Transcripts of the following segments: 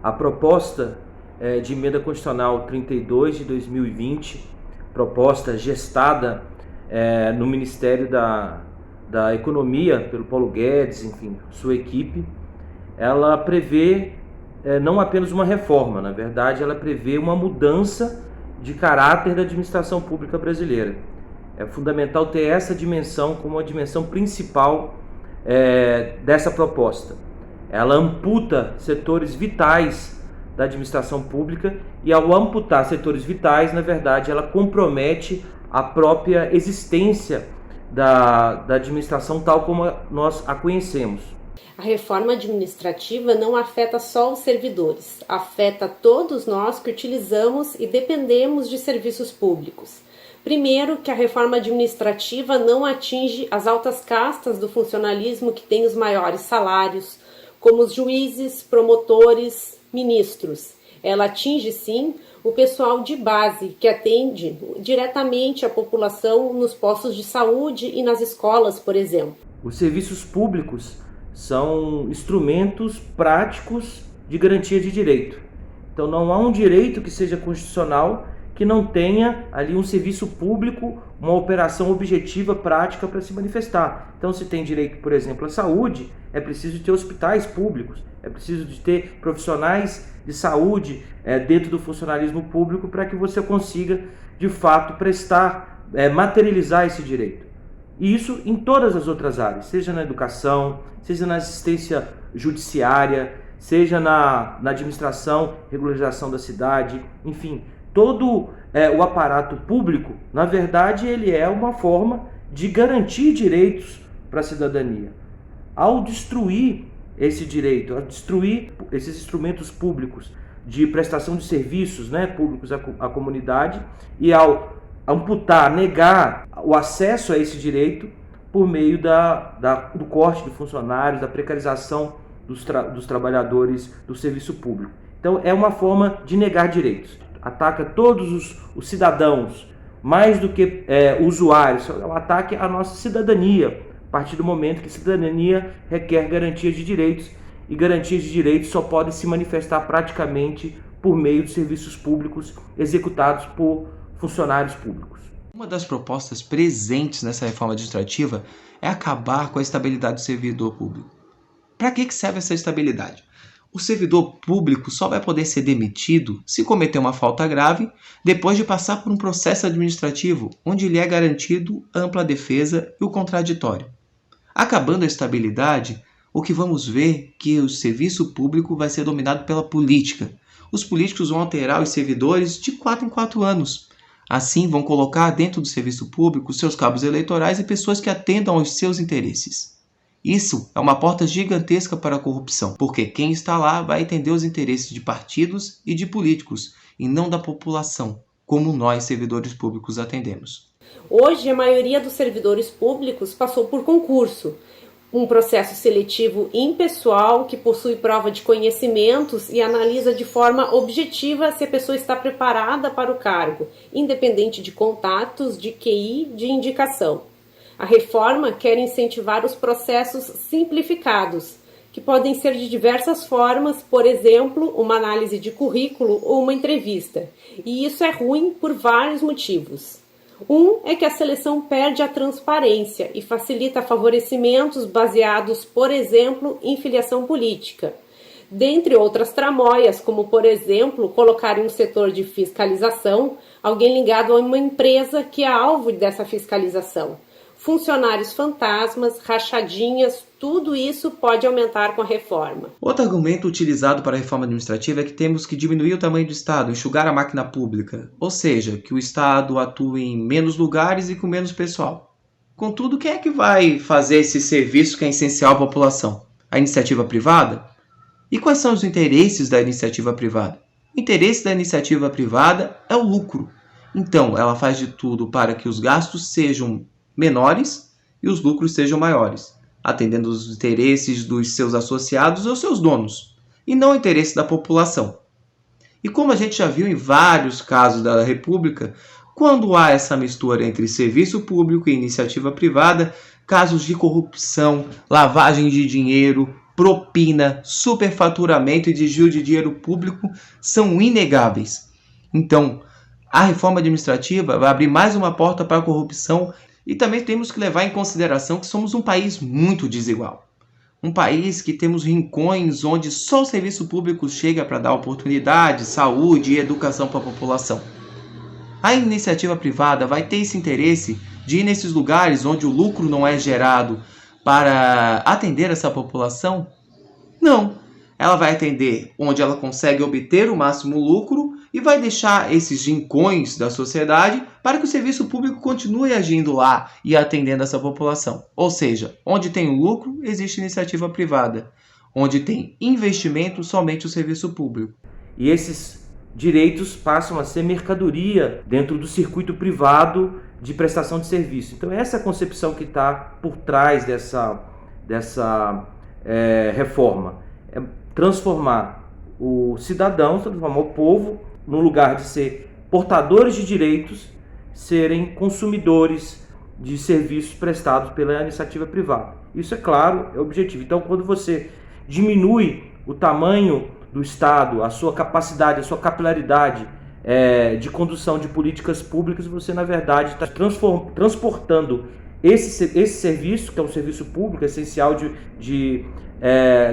A proposta de emenda constitucional 32 de 2020, proposta gestada no Ministério da Economia pelo Paulo Guedes, enfim, sua equipe, ela prevê não apenas uma reforma, na verdade ela prevê uma mudança de caráter da administração pública brasileira. É fundamental ter essa dimensão como a dimensão principal dessa proposta. Ela amputa setores vitais da administração pública e, ao amputar setores vitais, na verdade, ela compromete a própria existência da administração tal como nós a conhecemos. A reforma administrativa não afeta só os servidores, afeta todos nós que utilizamos e dependemos de serviços públicos. Primeiro, que a reforma administrativa não atinge as altas castas do funcionalismo que têm os maiores salários, como os juízes, promotores, ministros. Ela atinge, sim, o pessoal de base, que atende diretamente a população nos postos de saúde e nas escolas, por exemplo. Os serviços públicos são instrumentos práticos de garantia de direito. Então não há um direito que seja constitucional que não tenha ali um serviço público, uma operação objetiva, prática para se manifestar. Então, se tem direito, por exemplo, à saúde, é preciso ter hospitais públicos, é preciso de ter profissionais de saúde dentro do funcionalismo público para que você consiga, de fato, materializar esse direito. E isso em todas as outras áreas, seja na educação, seja na assistência judiciária, seja na administração, regularização da cidade, enfim, todo o aparato público, na verdade, ele é uma forma de garantir direitos para a cidadania. Ao destruir esse direito, ao destruir esses instrumentos públicos de prestação de serviços públicos à comunidade e ao amputar, negar o acesso a esse direito por meio do corte de funcionários, da precarização dos trabalhadores do serviço público. Então, é uma forma de negar direitos. Ataca todos os cidadãos, mais do que usuários, é um ataque à nossa cidadania, a partir do momento que cidadania requer garantias de direitos, e garantias de direitos só podem se manifestar praticamente por meio de serviços públicos executados por funcionários públicos. Uma das propostas presentes nessa reforma administrativa é acabar com a estabilidade do servidor público. Para que serve essa estabilidade? O servidor público só vai poder ser demitido se cometer uma falta grave depois de passar por um processo administrativo onde lhe é garantido ampla defesa e o contraditório. Acabando a estabilidade, o que vamos ver é que o serviço público vai ser dominado pela política. Os políticos vão alterar os servidores de 4 em 4 anos. Assim, vão colocar dentro do serviço público seus cabos eleitorais e pessoas que atendam aos seus interesses. Isso é uma porta gigantesca para a corrupção, porque quem está lá vai atender os interesses de partidos e de políticos, e não da população, como nós, servidores públicos, atendemos. Hoje, a maioria dos servidores públicos passou por concurso, um processo seletivo impessoal que possui prova de conhecimentos e analisa de forma objetiva se a pessoa está preparada para o cargo, independente de contatos, de QI, de indicação. A reforma quer incentivar os processos simplificados, que podem ser de diversas formas, por exemplo, uma análise de currículo ou uma entrevista. E isso é ruim por vários motivos. Um é que a seleção perde a transparência e facilita favorecimentos baseados, por exemplo, em filiação política. Dentre outras tramóias, como, por exemplo, colocar em um setor de fiscalização alguém ligado a uma empresa que é alvo dessa fiscalização. Funcionários fantasmas, rachadinhas, tudo isso pode aumentar com a reforma. Outro argumento utilizado para a reforma administrativa é que temos que diminuir o tamanho do Estado, enxugar a máquina pública, ou seja, que o Estado atue em menos lugares e com menos pessoal. Contudo, quem é que vai fazer esse serviço que é essencial à população? A iniciativa privada? E quais são os interesses da iniciativa privada? O interesse da iniciativa privada é o lucro. Então, ela faz de tudo para que os gastos sejam menores e os lucros sejam maiores, atendendo os interesses dos seus associados ou seus donos, e não o interesse da população. E como a gente já viu em vários casos da República, quando há essa mistura entre serviço público e iniciativa privada, casos de corrupção, lavagem de dinheiro propina, superfaturamento e desvio de dinheiro público são inegáveis. Então, a reforma administrativa vai abrir mais uma porta para a corrupção e também temos que levar em consideração que somos um país muito desigual. Um país que temos rincões onde só o serviço público chega para dar oportunidade, saúde e educação para a população. A iniciativa privada vai ter esse interesse de ir nesses lugares onde o lucro não é gerado para atender essa população? Não. Ela vai atender onde ela consegue obter o máximo lucro e vai deixar esses rincões da sociedade para que o serviço público continue agindo lá e atendendo essa população. Ou seja, onde tem o lucro, existe iniciativa privada. Onde tem investimento, somente o serviço público. E esses direitos passam a ser mercadoria dentro do circuito privado de prestação de serviço. Então essa é a concepção que está por trás dessa reforma. É transformar o cidadão, transformar o povo, no lugar de ser portadores de direitos, serem consumidores de serviços prestados pela iniciativa privada. Isso, é claro, é o objetivo. Então, quando você diminui o tamanho do Estado, a sua capacidade, a sua capilaridade de condução de políticas públicas, você, na verdade, está transportando esse serviço, que é um serviço público essencial de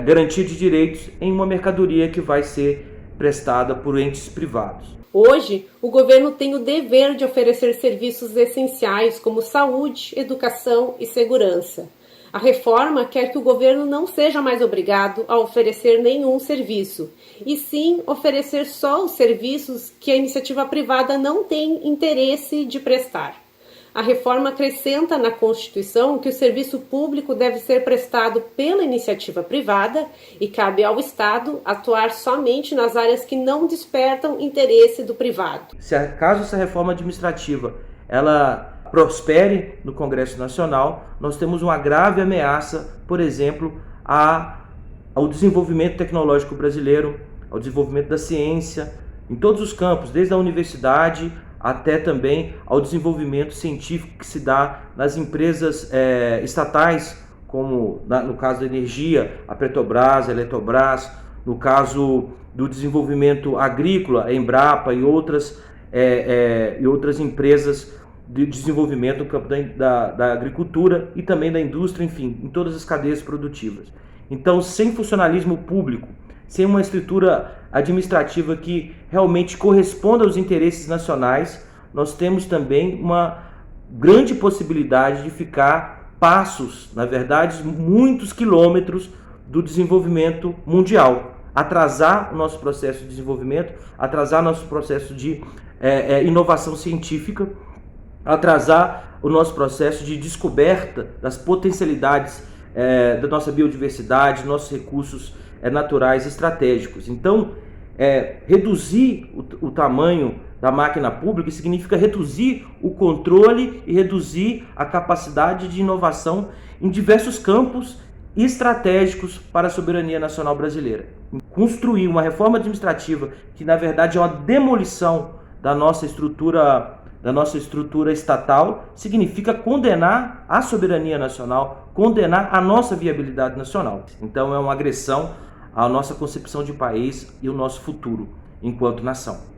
garantia de direitos, em uma mercadoria que vai ser prestada por entes privados. Hoje, o governo tem o dever de oferecer serviços essenciais como saúde, educação e segurança. A reforma quer que o governo não seja mais obrigado a oferecer nenhum serviço, e sim oferecer só os serviços que a iniciativa privada não tem interesse de prestar. A reforma acrescenta na Constituição que o serviço público deve ser prestado pela iniciativa privada e cabe ao Estado atuar somente nas áreas que não despertam interesse do privado. Caso essa reforma administrativa ela prospere no Congresso Nacional, nós temos uma grave ameaça, por exemplo, ao desenvolvimento tecnológico brasileiro, ao desenvolvimento da ciência, em todos os campos, desde a universidade até também ao desenvolvimento científico que se dá nas empresas estatais, como no caso da energia, a Petrobras, a Eletrobras, no caso do desenvolvimento agrícola, a Embrapa e outras empresas de desenvolvimento no campo da agricultura e também da indústria, enfim, em todas as cadeias produtivas. Então, sem funcionalismo público, sem uma estrutura administrativa que realmente corresponda aos interesses nacionais, nós temos também uma grande possibilidade de ficar passos, na verdade, muitos quilômetros do desenvolvimento mundial. Atrasar o nosso processo de desenvolvimento, atrasar nosso processo de inovação científica, atrasar o nosso processo de descoberta das potencialidades da nossa biodiversidade, nossos recursos naturais estratégicos. Então, reduzir o tamanho da máquina pública significa reduzir o controle e reduzir a capacidade de inovação em diversos campos estratégicos para a soberania nacional brasileira. Construir uma reforma administrativa que, na verdade, é uma demolição da nossa estrutura estatal, significa condenar a soberania nacional, condenar a nossa viabilidade nacional. Então é uma agressão à nossa concepção de país e o nosso futuro enquanto nação.